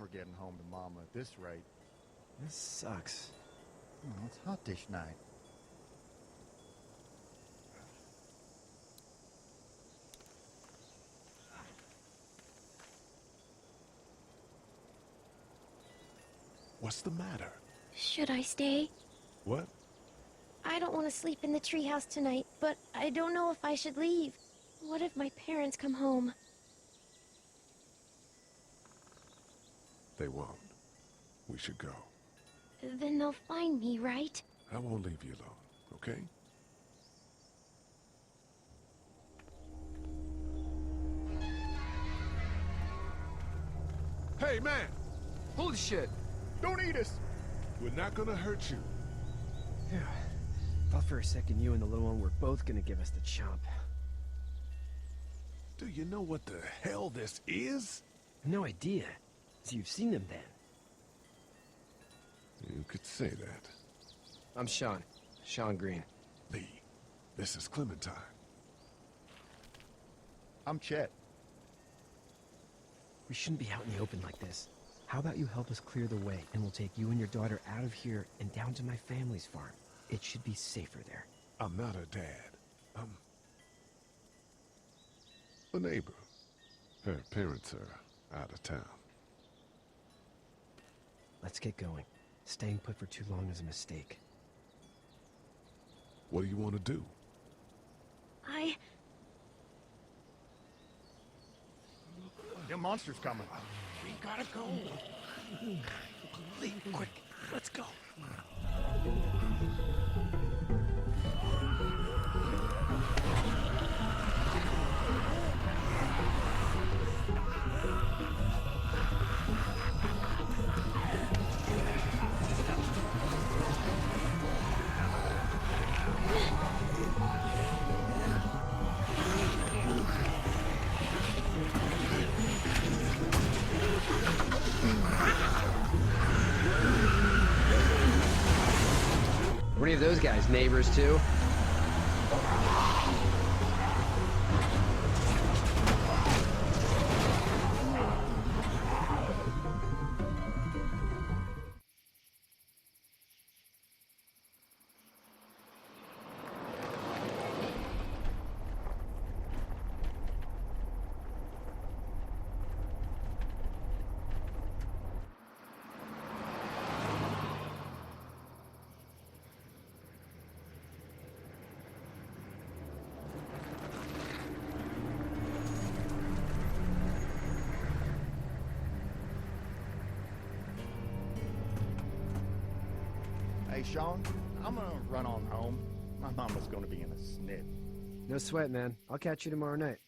never getting home to Mama at this rate. This sucks. Oh, it's hot dish night. What's the matter? Should I stay? What? I don't want to sleep in the treehouse tonight, but I don't know if I should leave. What if my parents come home? They won't. We should go. Then they'll find me, right? I won't leave you alone, okay? Hey, man! Holy shit! Don't eat us! We're not gonna hurt you. Yeah. Thought for a second you and the little one were both gonna give us the chomp. Do you know what the hell this is? No idea. So you've seen them then? You could say that. I'm Sean. Sean Green. Lee, this is Clementine. I'm Chet. We shouldn't be out in the open like this. How about you help us clear the way, and we'll take you and your daughter out of here and down to my family's farm. It should be safer there. I'm not her dad. I'm a neighbor. Her parents are out of town. Let's get going. Staying put for too long is a mistake. What do you want to do? The monster's coming. We gotta go. Lee, quick, let's go. Were any of those guys neighbors too? Hey, Sean, I'm gonna run on home. My mama's gonna be in a snit. No sweat, man. I'll catch you tomorrow night.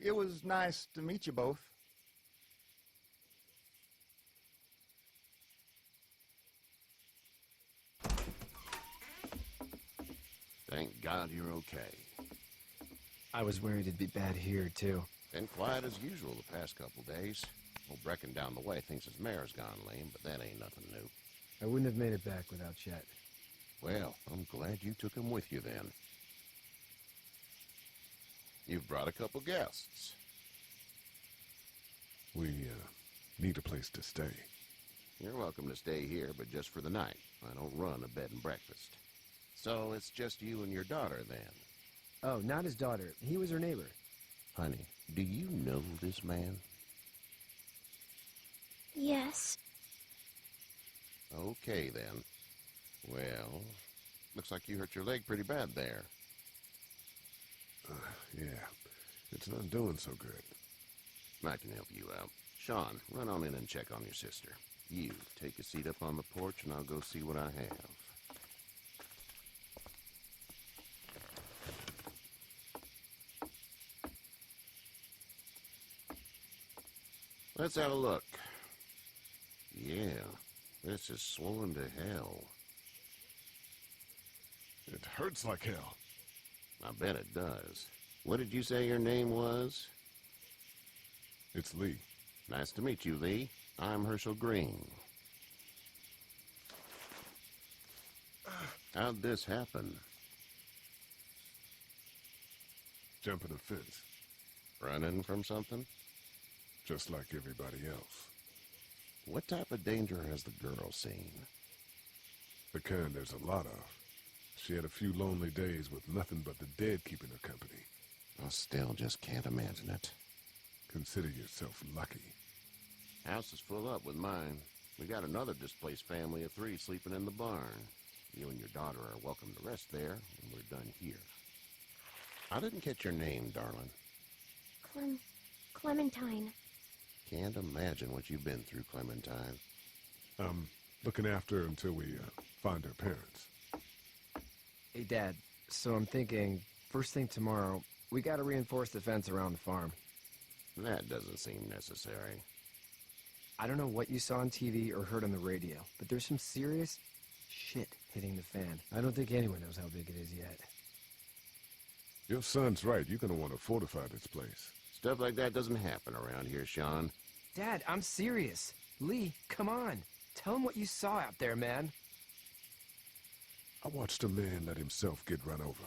It was nice to meet you both. Thank God you're okay. I was worried it'd be bad here, too. Been quiet as usual the past couple days. Old Brecken down the way thinks his mare's gone lame, but that ain't nothing new. I wouldn't have made it back without Chet. Well, I'm glad you took him with you then. You've brought a couple guests. We, need a place to stay. You're welcome to stay here, but just for the night. I don't run a bed and breakfast. So it's just you and your daughter then? Oh, not his daughter. He was her neighbor. Honey, do you know this man? Yes. Okay, then. Well, looks like you hurt your leg pretty bad there. Yeah, it's not doing so good. I can help you out. Sean, run on in and check on your sister. You, take a seat up on the porch and I'll go see what I have. Let's have a look. Yeah, this is swollen to hell. It hurts like hell. I bet it does. What did you say your name was? It's Lee. Nice to meet you, Lee. I'm Herschel Green. How'd this happen? Jumping a fence, Running from something? just like everybody else. What type of danger has the girl seen? The kind there's a lot of. She had a few lonely days with nothing but the dead keeping her company. I still just can't imagine it. Consider yourself lucky. House is full up with mine. We got another displaced family of 3 sleeping in the barn. You and your daughter are welcome to rest there, and we're done here. I didn't catch your name, darling. Clementine. Can't imagine what you've been through, Clementine. I'm looking after her until we find her parents. Hey, Dad, so I'm thinking, first thing tomorrow, we gotta reinforce the fence around the farm. That doesn't seem necessary. I don't know what you saw on TV or heard on the radio, but there's some serious shit hitting the fan. I don't think anyone knows how big it is yet. Your son's right. You're gonna want to fortify this place. Stuff like that doesn't happen around here, Sean. Dad, I'm serious. Lee, come on. Tell him what you saw out there, man. I watched a man let himself get run over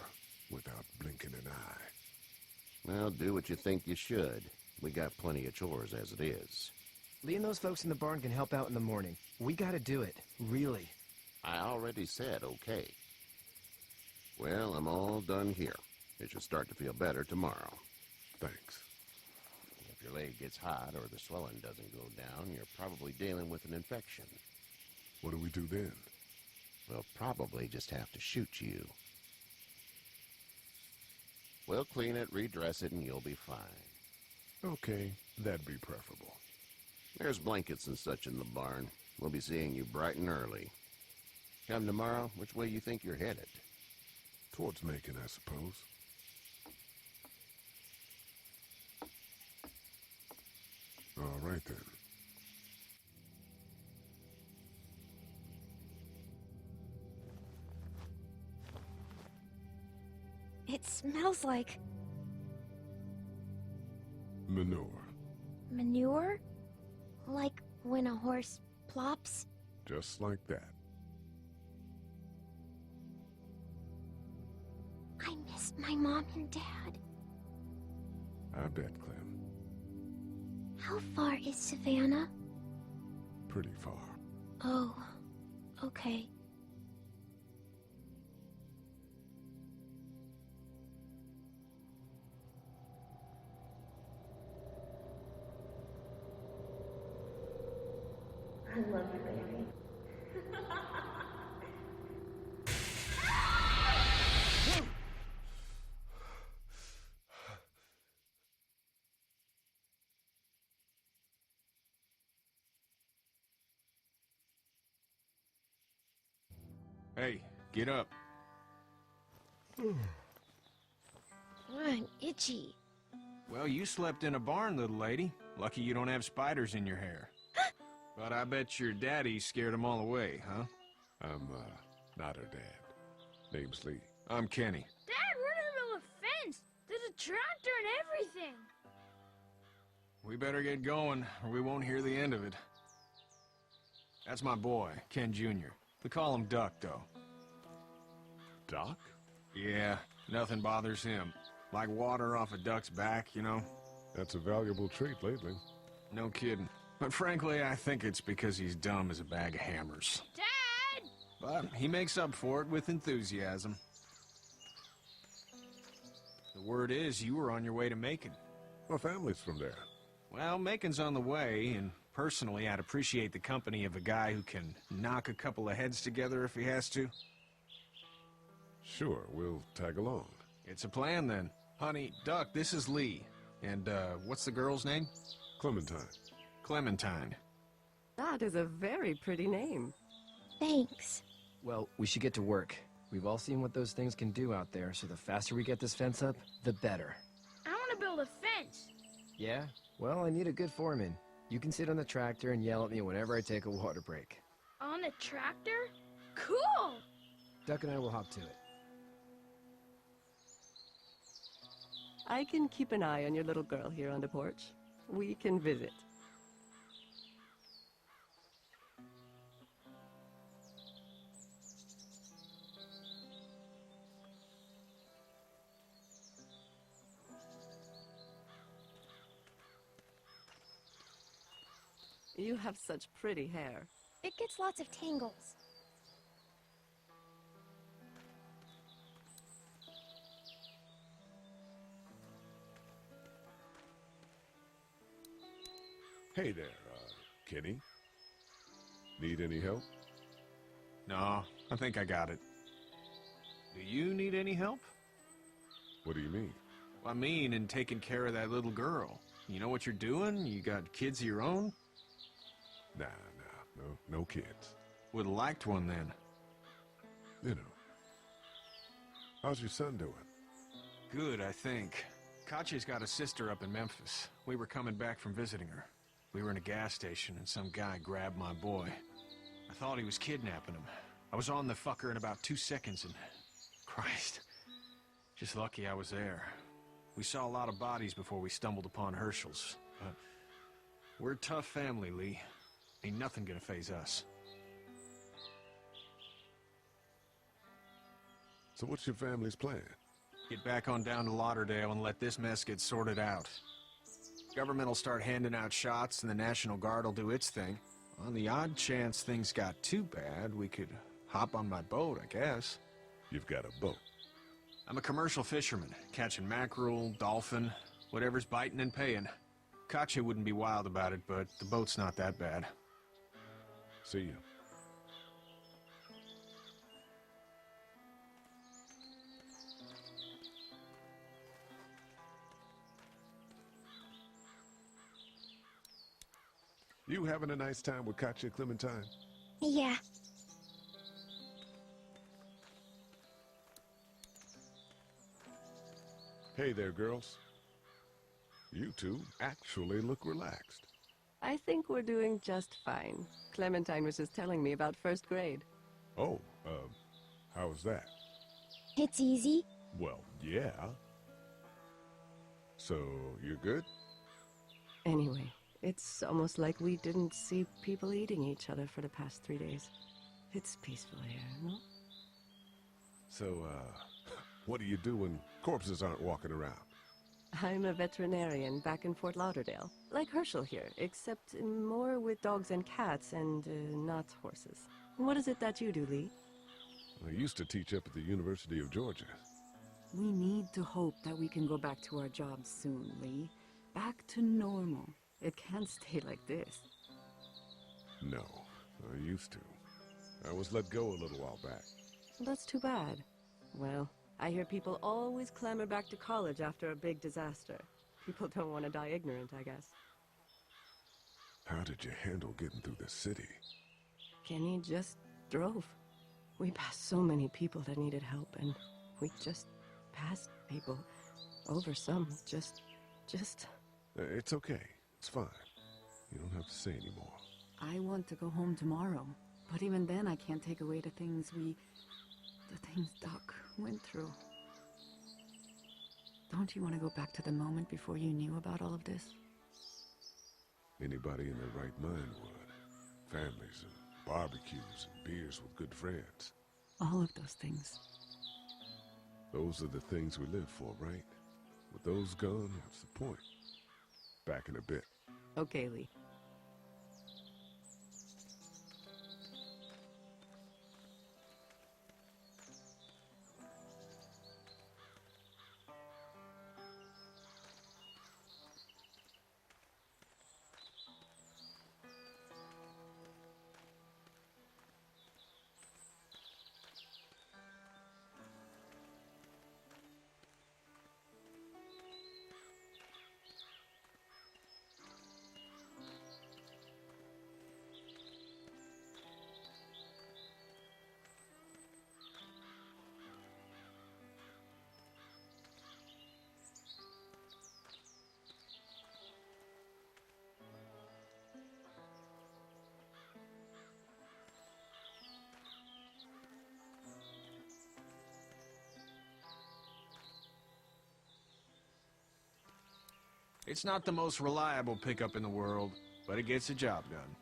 without blinking an eye. Well, do what you think you should. We got plenty of chores as it is. Lee and those folks in the barn can help out in the morning. We gotta do it. Really. I already said okay. Well, I'm all done here. It should start to feel better tomorrow. Thanks. If your leg gets hot or the swelling doesn't go down, you're probably dealing with an infection. What do we do then? We'll probably just have to shoot you. We'll clean it, redress it, and you'll be fine. Okay, that'd be preferable. There's blankets and such in the barn. We'll be seeing you bright and early. Come tomorrow, which way you think you're headed? Towards Macon, I suppose. All right, then. It smells like Manure. manure? Like when a horse plops? Just like that. I miss my mom and dad. I bet, Clem. How far is Savannah? Pretty far. Oh, okay. I love you, baby. Hey, get up. I'm itchy. Well, you slept in a barn, little lady. Lucky you don't have spiders in your hair. But I bet your daddy scared them all away, huh? I'm, not her dad. Name's Lee. I'm Kenny. Dad, we're in the middle of a fence. There's a tractor and everything. We better get going, or we won't hear the end of it. That's my boy, Ken Jr. We call him Duck, though. Doc? Yeah, nothing bothers him. Like water off a duck's back, you know? That's a valuable trait lately. No kidding. But frankly, I think it's because he's dumb as a bag of hammers. Dad! But he makes up for it with enthusiasm. The word is you were on your way to Macon. My family's from there. Well, Macon's on the way, and personally, I'd appreciate the company of a guy who can knock a couple of heads together if he has to. Sure, we'll tag along. It's a plan, then. Honey, Duck, this is Lee. And, what's the girl's name? Clementine. Clementine. That is a very pretty name. Thanks. Well, we should get to work. We've all seen what those things can do out there, so the faster we get this fence up, the better. I want to build a fence. Yeah? Well, I need a good foreman. You can sit on the tractor and yell at me whenever I take a water break. On the tractor? Cool! Duck and I will hop to it. I can keep an eye on your little girl here on the porch. We can visit. You have such pretty hair. It gets lots of tangles. Hey there, Kenny. Need any help? No, I think I got it. Do you need any help? What do you mean? I mean, in taking care of that little girl. You know what you're doing? You got kids of your own? Nah, no kids. Would've liked one then. You know. How's your son doing? Good, I think. Katya's got a sister up in Memphis. We were coming back from visiting her. We were in a gas station and some guy grabbed my boy. I thought he was kidnapping him. I was on the fucker in about 2 seconds and... Christ. Just lucky I was there. We saw a lot of bodies before we stumbled upon Hershel's. But we're a tough family, Lee. Ain't nothing gonna faze us. So what's your family's plan? Get back on down to Lauderdale and let this mess get sorted out. Government will start handing out shots and the National Guard will do its thing. On the odd chance things got too bad, we could hop on my boat, I guess. You've got a boat. I'm a commercial fisherman, catching mackerel, dolphin, whatever's biting and paying. Katya wouldn't be wild about it, but the boat's not that bad. See you. You having a nice time with Katya, Clementine? Yeah. Hey there, girls. You two actually look relaxed. I think we're doing just fine. Clementine was just telling me about first grade. Oh, how was that? It's easy. Well, yeah. So, you're good? Anyway, it's almost like we didn't see people eating each other for the past 3 days. It's peaceful here, no? So, what do you do when corpses aren't walking around? I'm a veterinarian back in Fort Lauderdale. Like Herschel here, except more with dogs and cats and not horses. What is it that you do, Lee? I used to teach up at the University of Georgia. We need to hope that we can go back to our jobs soon, Lee. Back to normal. It can't stay like this. No, I used to. I was let go a little while back. That's too bad. Well, I hear people always clamor back to college after a big disaster. People don't want to die ignorant, I guess. How did you handle getting through the city? Kenny just drove. We passed so many people that needed help, and we just passed people. Over some, just... It's okay. It's fine. You don't have to say anymore. I want to go home tomorrow. But even then, I can't take away the things Doc went through. Don't you want to go back to the moment before you knew about all of this? Anybody in their right mind would. Families and barbecues and beers with good friends. All of those things. Those are the things we live for, right? With those gone, what's the point? Back in a bit. Okay, Lee. It's not the most reliable pickup in the world, but it gets the job done.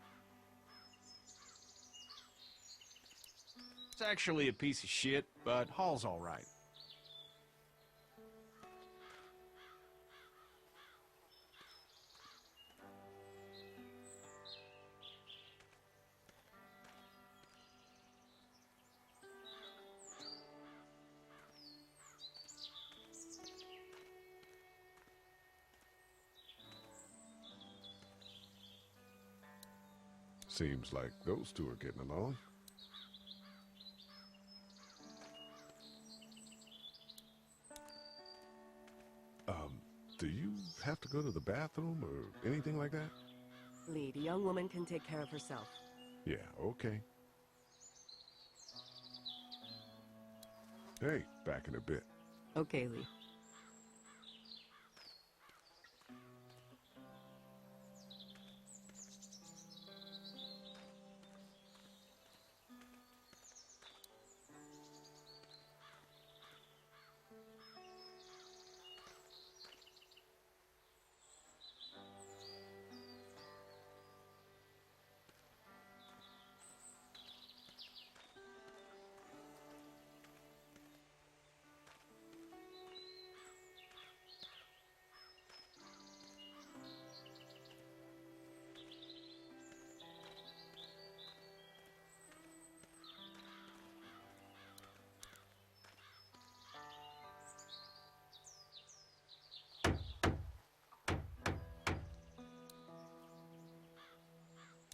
It's actually a piece of shit, but haul's all right. Seems like those two are getting along. Do you have to go to the bathroom or anything like that? Lee, the young woman can take care of herself. Yeah, okay. Hey, back in a bit. Okay, Lee.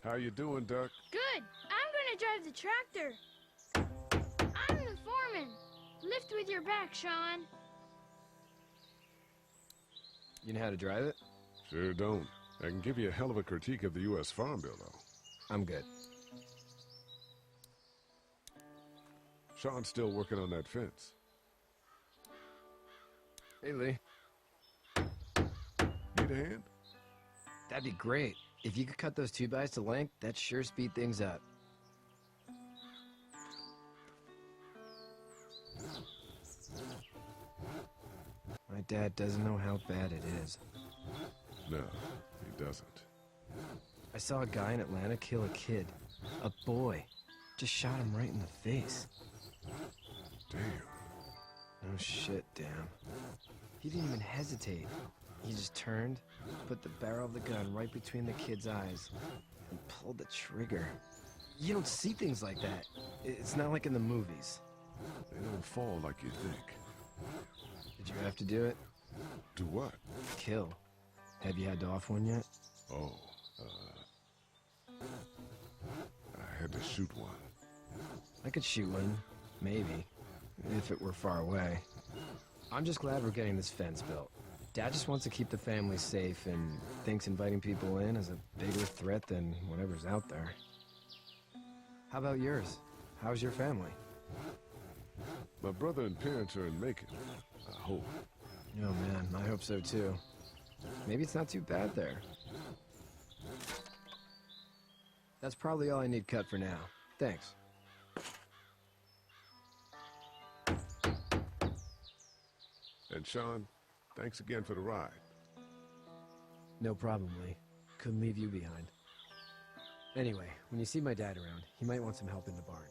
How you doing, Duck? Good. I'm gonna drive the tractor. I'm the foreman. Lift with your back, Sean. You know how to drive it? Sure don't. I can give you a hell of a critique of the U.S. Farm Bill, though. I'm good. Sean's still working on that fence. Hey, Lee. Need a hand? That'd be great. If you could cut those 2x to length, that'd sure speed things up. My dad doesn't know how bad it is. No, he doesn't. I saw a guy in Atlanta kill a kid. A boy. Just shot him right in the face. Damn. No shit, damn. He didn't even hesitate. He just turned, put the barrel of the gun right between the kid's eyes, and pulled the trigger. You don't see things like that. It's not like in the movies. They don't fall like you think. Did you have to do it? Do what? Kill. Have you had off one yet? Oh, I had to shoot one. I could shoot one, maybe, if it were far away. I'm just glad we're getting this fence built. Dad just wants to keep the family safe and thinks inviting people in is a bigger threat than whatever's out there. How about yours? How's your family? My brother and parents are in Macon. I hope. Oh man, I hope so too. Maybe it's not too bad there. That's probably all I need cut for now. Thanks. And Sean, thanks again for the ride. No problem, Lee. Couldn't leave you behind. Anyway, when you see my dad around, he might want some help in the barn.